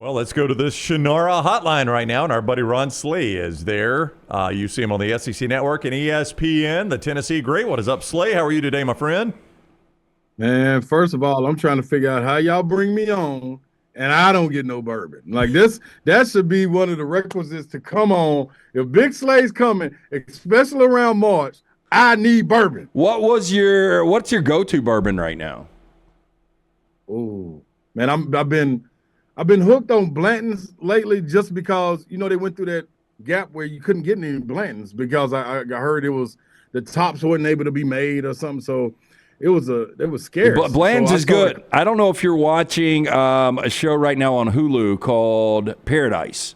Well, let's go to the Shannara hotline right now, and our buddy Ron Slay is there. You see him on the SEC Network and ESPN, the Tennessee Great. What is up, Slay? How are you today, my friend? Man, first of all, I'm trying to figure out how y'all bring me on and I don't get no bourbon. Like this, that should be one of the requisites to come on. If Big Slay's coming, especially around March, I need bourbon. What's your go-to bourbon right now? Oh, man, I've been hooked on Blanton's lately just because they went through that gap where you couldn't get any Blanton's because I heard it was the tops weren't able to be made or something. So it was scarce. But Bland's is good. I don't know if you're watching a show right now on Hulu called Paradise.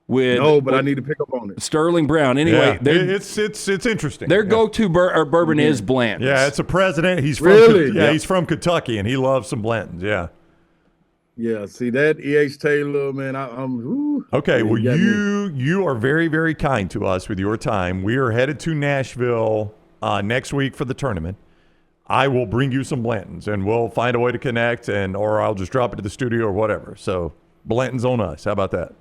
But I need to pick up on it. Sterling Brown. Anyway, it's interesting. Their go-to bourbon is Bland's. Yeah, it's a president. He's from he's from Kentucky, and he loves some Blantons. Yeah. Yeah, see that E.H. Taylor, man. I'm okay. Well, you are very, very kind to us with your time. We are headed to Nashville next week for the tournament. I will bring you some Blantons, and we'll find a way to connect, or I'll just drop it to the studio or whatever. So Blantons on us. How about that?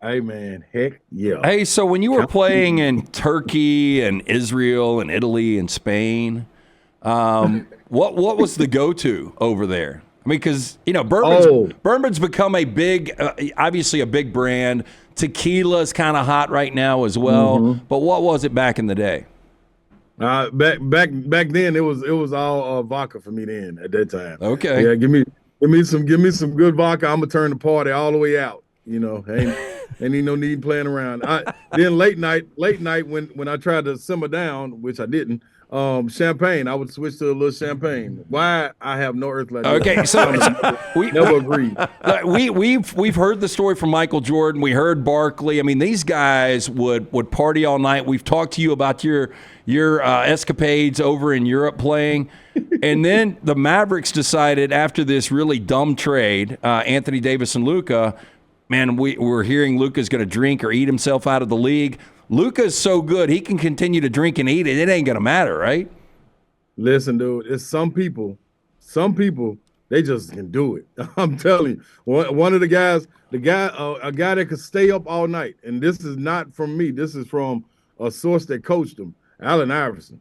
Hey, man, heck yeah. Hey, so when you were playing in Turkey and Israel and Italy and Spain, what was the go-to over there? I mean, because, bourbon's become a big, obviously a big brand. Tequila's kind of hot right now as well. Mm-hmm. But what was it back in the day? Back then, it was all vodka for me then at that time. Okay. Yeah, give me some good vodka. I'm gonna turn the party all the way out. Ain't no need playing around. Then late night when I tried to simmer down, which I didn't. Champagne. I would switch to a little champagne. Why? I have no earthly idea. Okay, so we never agreed. We've heard the story from Michael Jordan. We heard Barkley. I mean, these guys would party all night. We've talked to you about your escapades over in Europe playing, and then the Mavericks decided after this really dumb trade, Anthony Davis and Luka. Man, we're hearing Luka's going to drink or eat himself out of the league. Luka's so good, he can continue to drink and eat it. It ain't going to matter, right? Listen, dude, it's some people, they just can do it. I'm telling you. One of the guys, a guy that could stay up all night, and this is not from me. This is from a source that coached him, Allen Iverson.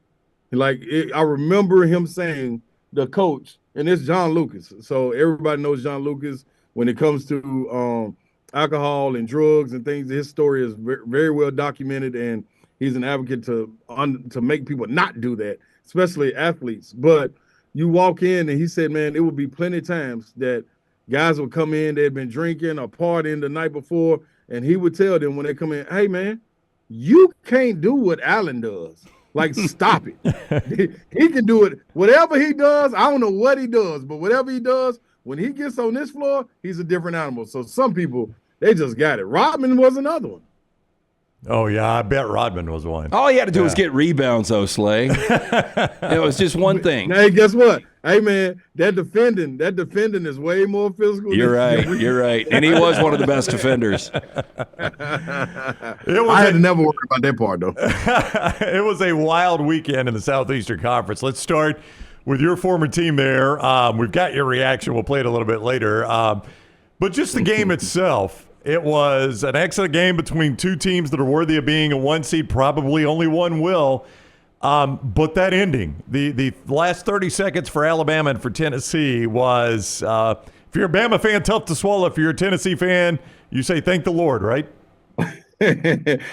I remember him saying, the coach, and it's John Lucas. So everybody knows John Lucas when it comes to alcohol and drugs and things. His story is very well documented, and he's an advocate to make people not do that, especially athletes. But you walk in, and he said, man, it would be plenty of times that guys would come in, they'd been drinking or partying the night before, and he would tell them when they come in, hey, man, you can't do what Allen does. Stop it. He can do it. Whatever he does, I don't know what he does, but whatever he does, when he gets on this floor, he's a different animal. So some people, they just got it. Rodman was another one. Oh, yeah, I bet Rodman was one. All he had to do was get rebounds, though, Slay. It was just one thing. Hey, guess what? Hey, man, that defending is way more physical. You're right. And he was one of the best defenders. I had to never worry about that part, though. It was a wild weekend in the Southeastern Conference. Let's start with your former team there. We've got your reaction. We'll play it a little bit later. But just the game itself, it was an excellent game between two teams that are worthy of being a one seed. Probably only one will. But that ending, the last 30 seconds for Alabama and for Tennessee was, if you're a Bama fan, tough to swallow. If you're a Tennessee fan, you say, thank the Lord, right?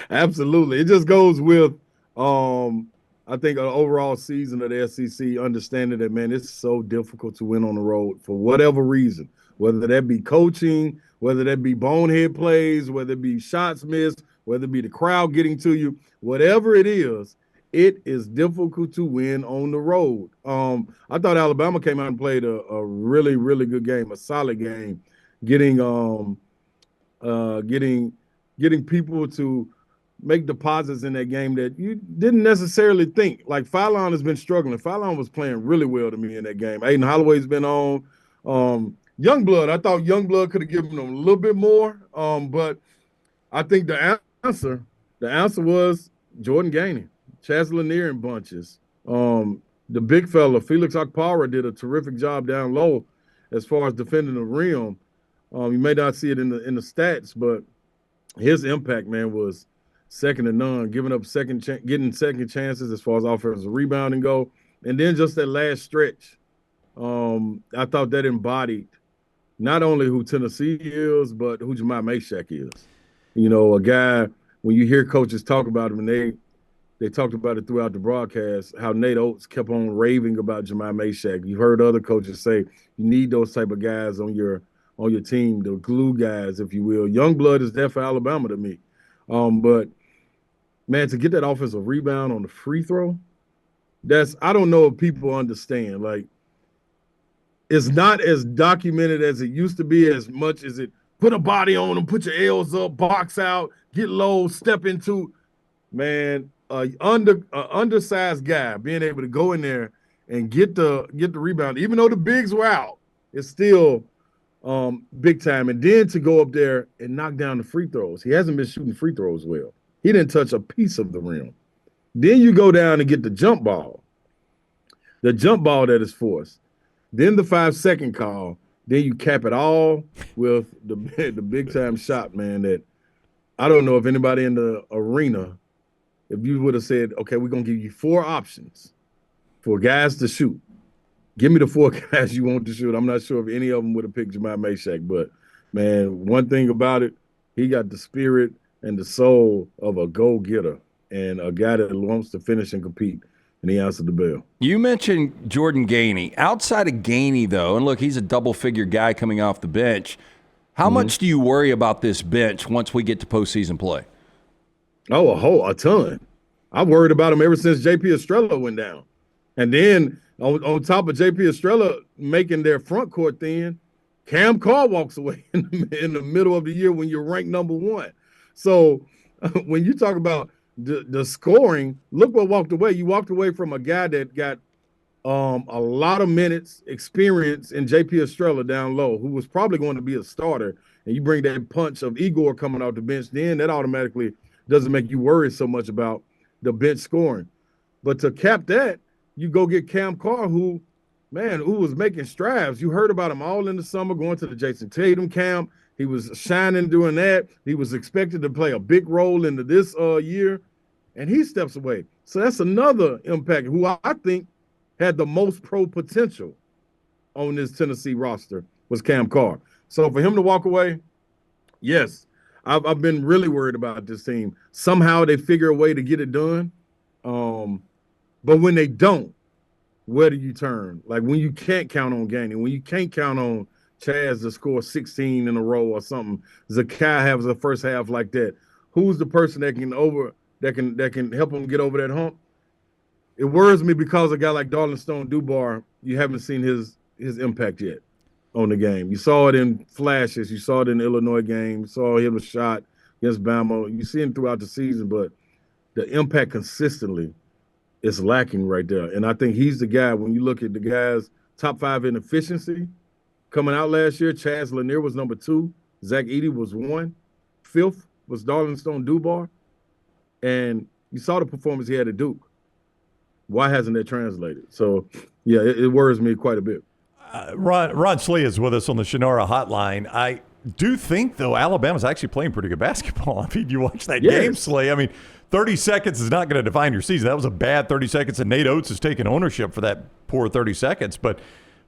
Absolutely. It just goes with, I think, an overall season of the SEC, understanding that, man, it's so difficult to win on the road for whatever reason, whether that be coaching, whether that be bonehead plays, whether it be shots missed, whether it be the crowd getting to you, whatever it is difficult to win on the road. I thought Alabama came out and played a really, really good game, a solid game, getting people to make deposits in that game that you didn't necessarily think. Like Fallon has been struggling. Fallon was playing really well to me in that game. Aiden Holloway's been on. Youngblood, I thought Youngblood could have given them a little bit more, but I think the answer was Jordan Gainey, Chaz Lanier in bunches. The big fella, Felix Akpara, did a terrific job down low as far as defending the rim. You may not see it in the stats, but his impact, man, was second to none. Giving up getting second chances as far as offensive rebounding go, and then just that last stretch. I thought that embodied not only who Tennessee is, but who Jemai Mashack is. You know, a guy, when you hear coaches talk about him, and they talked about it throughout the broadcast, how Nate Oates kept on raving about Jemai Mashack. You've heard other coaches say you need those type of guys on your team, the glue guys, if you will. Youngblood is there for Alabama to me. But, man, to get that offensive rebound on the free throw, I don't know if people understand. Like, it's not as documented as it used to be, as much as it put a body on them, put your L's up, box out, get low, step into. Man, undersized guy being able to go in there and get the rebound, even though the bigs were out, it's still big time. And then to go up there and knock down the free throws. He hasn't been shooting free throws well. He didn't touch a piece of the rim. Then you go down and get the jump ball that is forced. Then the 5-second call. Then you cap it all with the big time shot, man, that I don't know if anybody in the arena, if you would have said, okay, we're going to give you 4 options for guys to shoot. Give me the 4 guys you want to shoot. I'm not sure if any of them would have picked Jemai Mashack, but, man, one thing about it, he got the spirit and the soul of a go-getter and a guy that wants to finish and compete, and he answered the bell. You mentioned Jordan Gainey. Outside of Gainey, though, and look, he's a double-figure guy coming off the bench, how much do you worry about this bench once we get to postseason play? Oh, a ton. I've worried about him ever since J.P. Estrella went down. And then on top of J.P. Estrella making their front court thin, Cam Carr walks away in the middle of the year when you're ranked number 1. So when you talk about the scoring, look what walked away. You walked away from a guy that got a lot of minutes experience in J.P. Estrella down low, who was probably going to be a starter, and you bring that punch of Igor coming off the bench, then that automatically doesn't make you worry so much about the bench scoring. But to cap that, you go get Cam Carr, who was making strides. You heard about him all in the summer, going to the Jason Tatum camp. He was shining doing that. He was expected to play a big role into this year, and he steps away. So that's another impact who I think had the most pro potential on this Tennessee roster was Cam Carr. So for him to walk away, yes, I've been really worried about this team. Somehow they figure a way to get it done. But when they don't, where do you turn? Like when you can't count on Gainey, when you can't count on Chaz to score 16 in a row or something, Zakai has a first half like that. Who's the person that can help him get over that hump? It worries me because a guy like Darlin Stone Dubar, you haven't seen his impact yet on the game. You saw it in flashes. You saw it in the Illinois game. You saw him a shot against Bama. You see him throughout the season, but the impact consistently is lacking right there. And I think he's the guy, when you look at the guys, top 5 in efficiency coming out last year, Chaz Lanier was number 2. Zach Edey was 1. 5th was Darlin Stone Dubar. And you saw the performance he had at Duke. Why hasn't that translated? So, yeah, it worries me quite a bit. Ron Slee is with us on the Shannara hotline. I do think, though, Alabama's actually playing pretty good basketball. I mean, you watch that game, Slee. I mean, 30 seconds is not going to define your season. That was a bad 30 seconds, and Nate Oates has taken ownership for that poor 30 seconds. But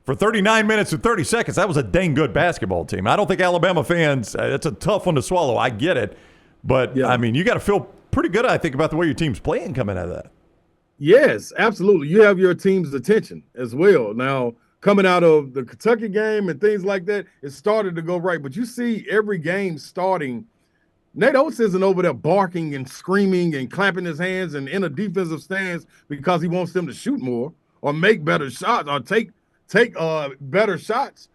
for 39 minutes and 30 seconds, that was a dang good basketball team. I don't think Alabama fans, that's a tough one to swallow. I get it. But, I mean, you got to feel pretty good, I think, about the way your team's playing coming out of that. Yes, absolutely. You have your team's attention as well. Now, coming out of the Kentucky game and things like that, it started to go right. But you see every game starting, Nate Oates isn't over there barking and screaming and clapping his hands and in a defensive stance because he wants them to shoot more or make better shots or take better shots.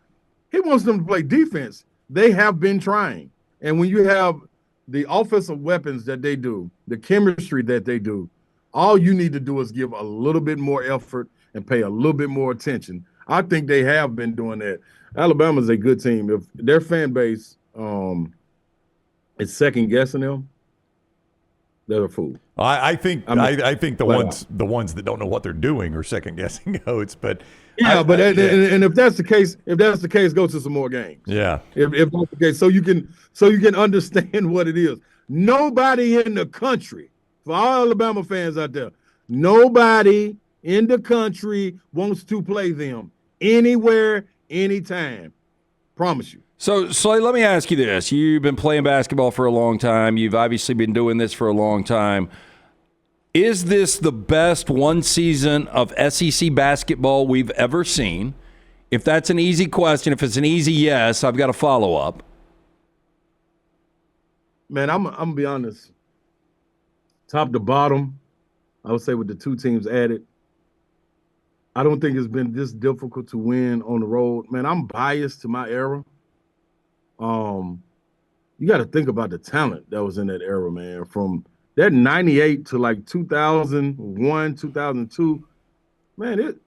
He wants them to play defense. They have been trying. And when you have the offensive weapons that they do, the chemistry that they do, all you need to do is give a little bit more effort and pay a little bit more attention. I think they have been doing that. Alabama's a good team. If their fan base is second guessing them, they're a fool. I think the ones that don't know what they're doing are second guessing Oates. But Yeah, and if that's the case, go to some more games. Yeah. If that's the case, so you can understand what it is. Nobody in the country, for all Alabama fans out there, nobody in the country wants to play them anywhere, anytime. Promise you. So, Slay, let me ask you this. You've been playing basketball for a long time. You've obviously been doing this for a long time. Is this the best one season of SEC basketball we've ever seen? If that's an easy question, if it's an easy yes, I've got a follow-up. Man, I'm going to be honest. Top to bottom, I would say with the two teams added, I don't think it's been this difficult to win on the road. Man, I'm biased to my era. You got to think about the talent that was in that era, man. From that 98 to like 2001, 2002, man,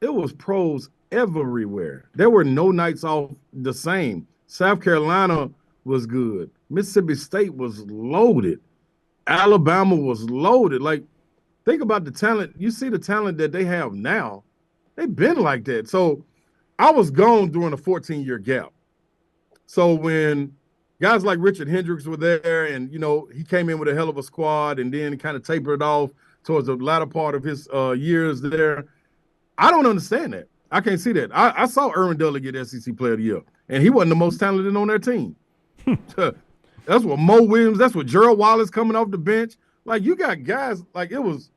it was pros everywhere. There were no nights off the same. South Carolina was good. Mississippi State was loaded. Alabama was loaded. Like, think about the talent. You see the talent that they have now. They've been like that. So I was gone during a 14-year gap. So when guys like Richard Hendricks were there and, he came in with a hell of a squad and then kind of tapered off towards the latter part of his years there, I don't understand that. I can't see that. I saw Erwin Dudley get SEC Player of the Year, and he wasn't the most talented on their team. That's what Mo Williams, that's what Gerald Wallace coming off the bench. Like, you got guys, like, it was,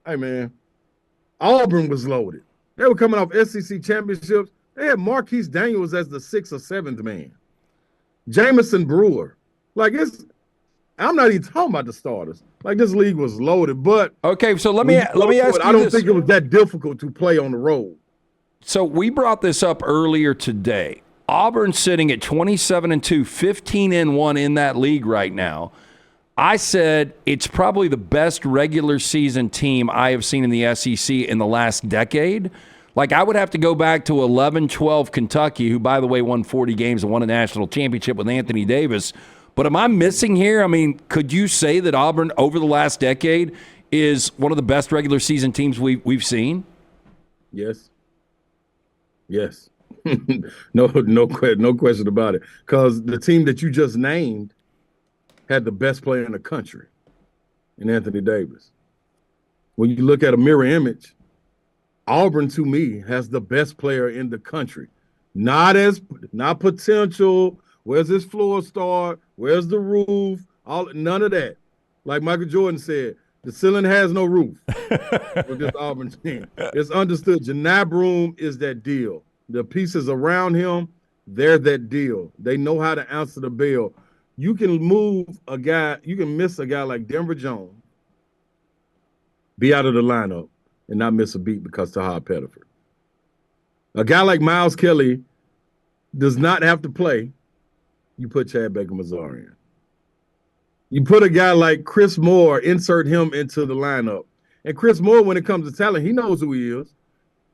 hey, man, Auburn was loaded. They were coming off SEC championships. They had Marquise Daniels as the 6th or 7th man. Jamison Brewer. Like, I'm not even talking about the starters. Like, this league was loaded. But okay, so let me ask you this. I don't think it was that difficult to play on the road. So we brought this up earlier today. Auburn sitting at 27-2, 15-1 in that league right now. I said it's probably the best regular season team I have seen in the SEC in the last decade. Like, I would have to go back to 11-12 Kentucky, who, by the way, won 40 games and won a national championship with Anthony Davis. But am I missing here? I mean, could you say that Auburn over the last decade is one of the best regular season teams we've seen? Yes. Yes. No question about it. Because the team that you just named had the best player in the country in Anthony Davis. When you look at a mirror image, Auburn, to me, has the best player in the country. Not potential. Where's his floor start? Where's the roof? None of that. Like Michael Jordan said, the ceiling has no roof with this Auburn team. It's understood. Janai Broome is that deal. The pieces around him, they're that deal. They know how to answer the bell. You can move a guy, you can miss a guy like Denver Jones, be out of the lineup, and not miss a beat because Tahad Pettiford. A guy like Miles Kelly does not have to play. You put Chad Baker-Mazar in. You put a guy like Chris Moore, insert him into the lineup. And Chris Moore, when it comes to talent, he knows who he is.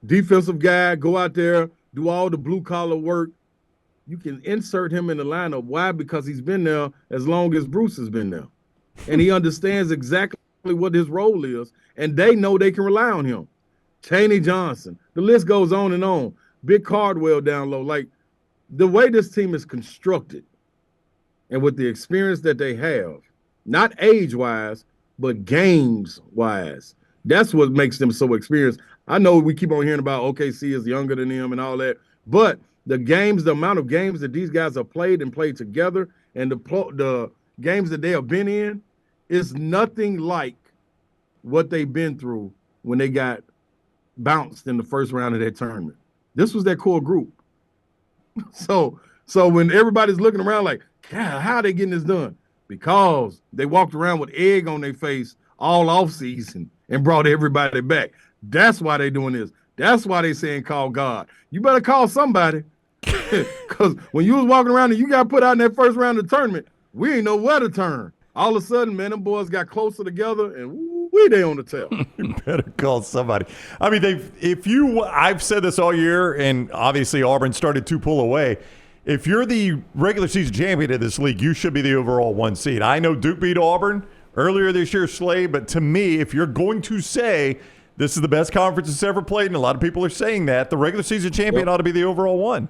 Defensive guy, go out there, do all the blue-collar work. You can insert him in the lineup. Why? Because he's been there as long as Bruce has been there. And he understands exactly what his role is, and they know they can rely on him. Chaney Johnson. The list goes on and on. Big Cardwell down low. Like, the way this team is constructed and with the experience that they have, not age-wise, but games-wise, that's what makes them so experienced. I know we keep on hearing about OKC is younger than them and all that, but the amount of games that these guys have played and played together and the games that they have been in is nothing like what they've been through when they got bounced in the first round of that tournament. This was their core group. So when everybody's looking around like, God, how are they getting this done? Because they walked around with egg on their face all offseason and brought everybody back. That's why they're doing this. That's why they saying call God. You better call somebody. Because when you was walking around and you got put out in that first round of the tournament, we ain't know where to turn. All of a sudden, man, them boys got closer together and they on the tail. You better call somebody. I mean, I've said this all year, and obviously Auburn started to pull away. If you're the regular season champion of this league, you should be the overall 1 seed. I know Duke beat Auburn earlier this year, Slay, but to me, if you're going to say this is the best conference it's ever played, and a lot of people are saying that. The regular season champion ought to be the overall one.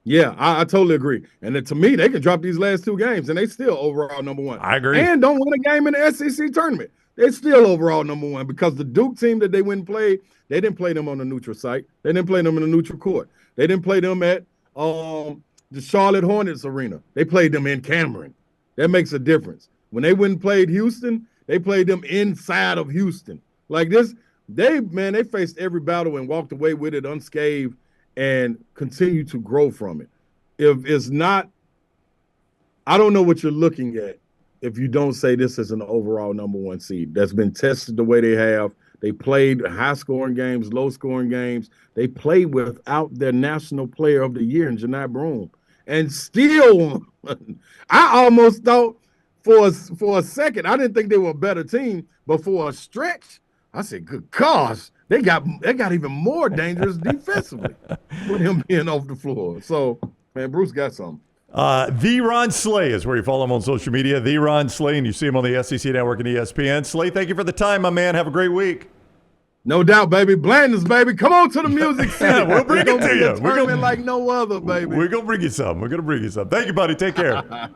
Yeah, I totally agree. And then to me, they can drop these last 2 games, and they still overall number 1. I agree. And don't win a game in the SEC tournament. They still overall number 1 because the Duke team that they went and played, they didn't play them on a neutral site. They didn't play them in a neutral court. They didn't play them at the Charlotte Hornets arena. They played them in Cameron. That makes a difference. When they went and played Houston, they played them inside of Houston. Like this, they faced every battle and walked away with it unscathed and continue to grow from it. If it's not, I don't know what you're looking at if you don't say this is an overall number 1 seed that's been tested the way they have. They played high-scoring games, low-scoring games. They played without their national player of the year in Janai Broome. And still, I almost thought for a second, I didn't think they were a better team, but for a stretch, I said, good gosh, they got even more dangerous defensively with him being off the floor. So, man, Bruce got something. The Ron Slay is where you follow him on social media. The Ron Slay, and you see him on the SEC Network and ESPN. Slay, thank you for the time, my man. Have a great week. No doubt, baby. Blanders, baby. Come on to the Music City. We'll bring it to you. We're going to like no other, baby. We're going to bring you some. Thank you, buddy. Take care.